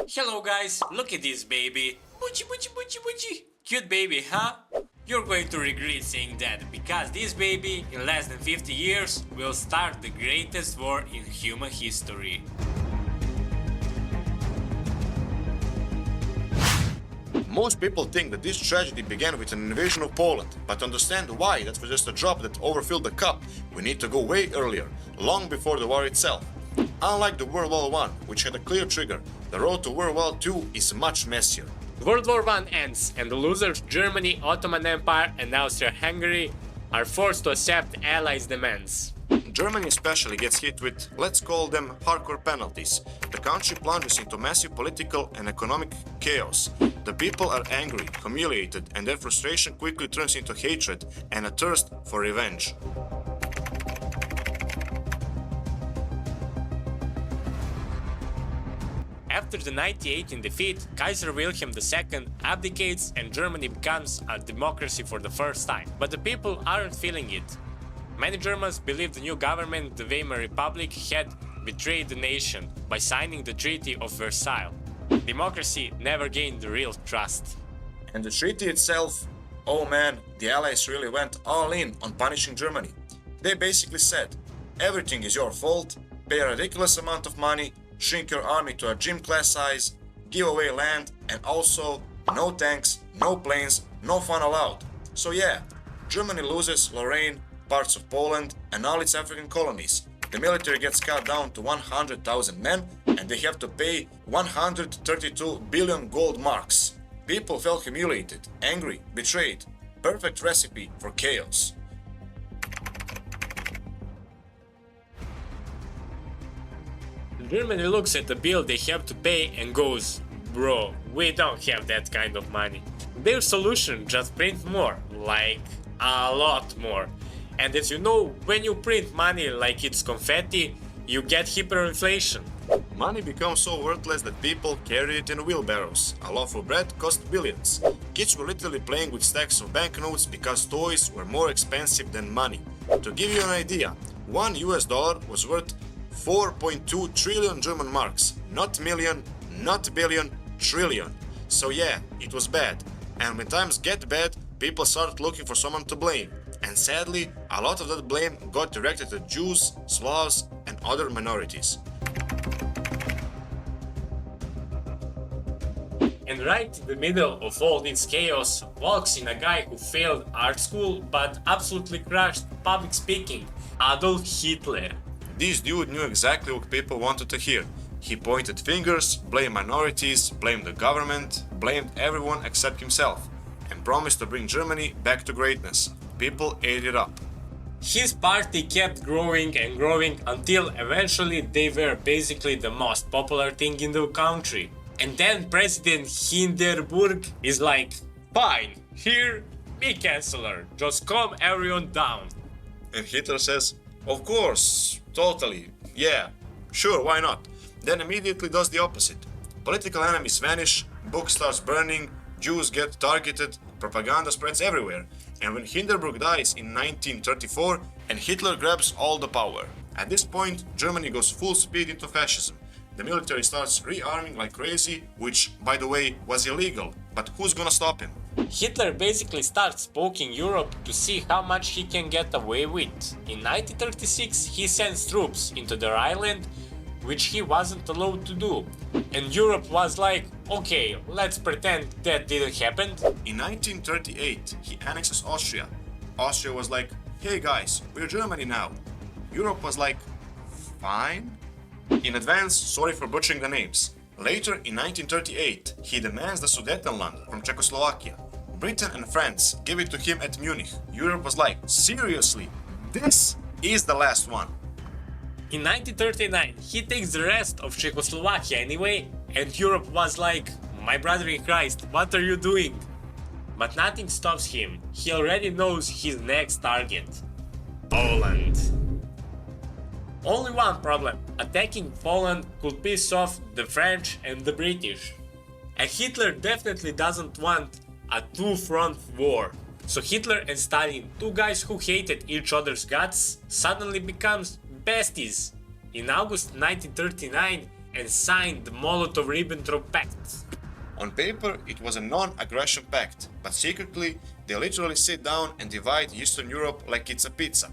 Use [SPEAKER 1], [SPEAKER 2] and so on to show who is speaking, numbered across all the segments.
[SPEAKER 1] Hello guys, look at this baby. Boochie boochie boochie boochie. Cute baby, huh? You're going to regret saying that, because this baby, in less than 50 years, will start the greatest war in human history.
[SPEAKER 2] Most people think that this tragedy began with an invasion of Poland, but to understand why that was just a drop that overfilled the cup, we need to go way earlier, long before the war itself. Unlike the World War I, which had a clear trigger, the road to World War II is much messier.
[SPEAKER 1] World War I ends, and the losers Germany, Ottoman Empire and Austria-Hungary are forced to accept Allies' demands.
[SPEAKER 2] Germany especially gets hit with, let's call them, hardcore penalties. The country plunges into massive political and economic chaos. The people are angry, humiliated, and their frustration quickly turns into hatred and a thirst for revenge.
[SPEAKER 1] After the 1918 defeat, Kaiser Wilhelm II abdicates and Germany becomes a democracy for the first time. But the people aren't feeling it. Many Germans believe the new government, the Weimar Republic, had betrayed the nation by signing the Treaty of Versailles. Democracy never gained the real trust.
[SPEAKER 2] And the treaty itself, oh man, the Allies really went all in on punishing Germany. They basically said, everything is your fault, pay a ridiculous amount of money, shrink your army to a gym class size, give away land, and also no tanks, no planes, no fun allowed. So yeah, Germany loses Lorraine, parts of Poland, and all its African colonies. The military gets cut down to 100,000 men, and they have to pay 132 billion gold marks. People felt humiliated, angry, betrayed. Perfect recipe for chaos.
[SPEAKER 1] Germany looks at the bill they have to pay and goes, bro, we don't have that kind of money. Their solution, just print more, like a lot more. And as you know, when you print money like it's confetti, you get hyperinflation.
[SPEAKER 2] Money becomes so worthless that people carry it in wheelbarrows. A loaf of bread cost billions. Kids were literally playing with stacks of banknotes because toys were more expensive than money. To give you an idea, $1 was worth 4.2 trillion German marks. Not million, not billion, trillion. So yeah, it was bad. And when times get bad, people start looking for someone to blame. And sadly, a lot of that blame got directed at Jews, Slavs, and other minorities.
[SPEAKER 1] And right in the middle of all this chaos walks in a guy who failed art school but absolutely crushed public speaking, Adolf Hitler.
[SPEAKER 2] This dude knew exactly what people wanted to hear. He pointed fingers, blamed minorities, blamed the government, blamed everyone except himself, and promised to bring Germany back to greatness. People ate it up.
[SPEAKER 1] His party kept growing and growing until eventually they were basically the most popular thing in the country. And then President Hindenburg is like, fine, here, be chancellor, just calm everyone down.
[SPEAKER 2] And Hitler says, of course, totally, yeah, sure, why not? Then immediately does the opposite. Political enemies vanish, book starts burning, Jews get targeted, propaganda spreads everywhere. And when Hindenburg dies in 1934, and Hitler grabs all the power. At this point, Germany goes full speed into fascism. The military starts rearming like crazy, which, by the way, was illegal. But who's gonna stop him?
[SPEAKER 1] Hitler basically starts poking Europe to see how much he can get away with. In 1936, he sends troops into their island, which he wasn't allowed to do. And Europe was like, okay, let's pretend that didn't happen.
[SPEAKER 2] In 1938, he annexes Austria. Austria was like, hey guys, we're Germany now. Europe was like, fine? In advance, sorry for butchering the names. Later, in 1938, he demands the Sudetenland from Czechoslovakia. Britain and France give it to him at Munich. Europe was like, seriously, this is the last one.
[SPEAKER 1] In 1939, he takes the rest of Czechoslovakia anyway, and Europe was like, my brother in Christ, what are you doing? But nothing stops him. He already knows his next target. Poland. Only one problem. Attacking Poland could piss off the French and the British. And Hitler definitely doesn't want a two-front war. So Hitler and Stalin, two guys who hated each other's guts, suddenly becomes besties. In August 1939, and signed the Molotov-Ribbentrop Pact.
[SPEAKER 2] On paper, it was a non-aggression pact, but secretly, they literally sit down and divide Eastern Europe like it's a pizza.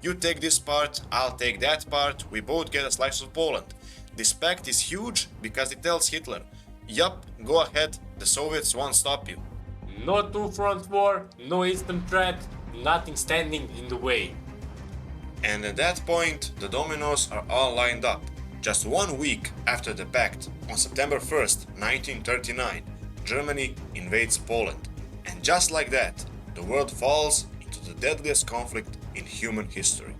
[SPEAKER 2] You take this part, I'll take that part, we both get a slice of Poland. This pact is huge because it tells Hitler, yup, go ahead, the Soviets won't stop you.
[SPEAKER 1] No two-front war, no eastern threat, nothing standing in the way.
[SPEAKER 2] And at that point, the dominoes are all lined up. Just 1 week after the pact, on September 1st, 1939, Germany invades Poland. And just like that, the world falls into the deadliest conflict in human history.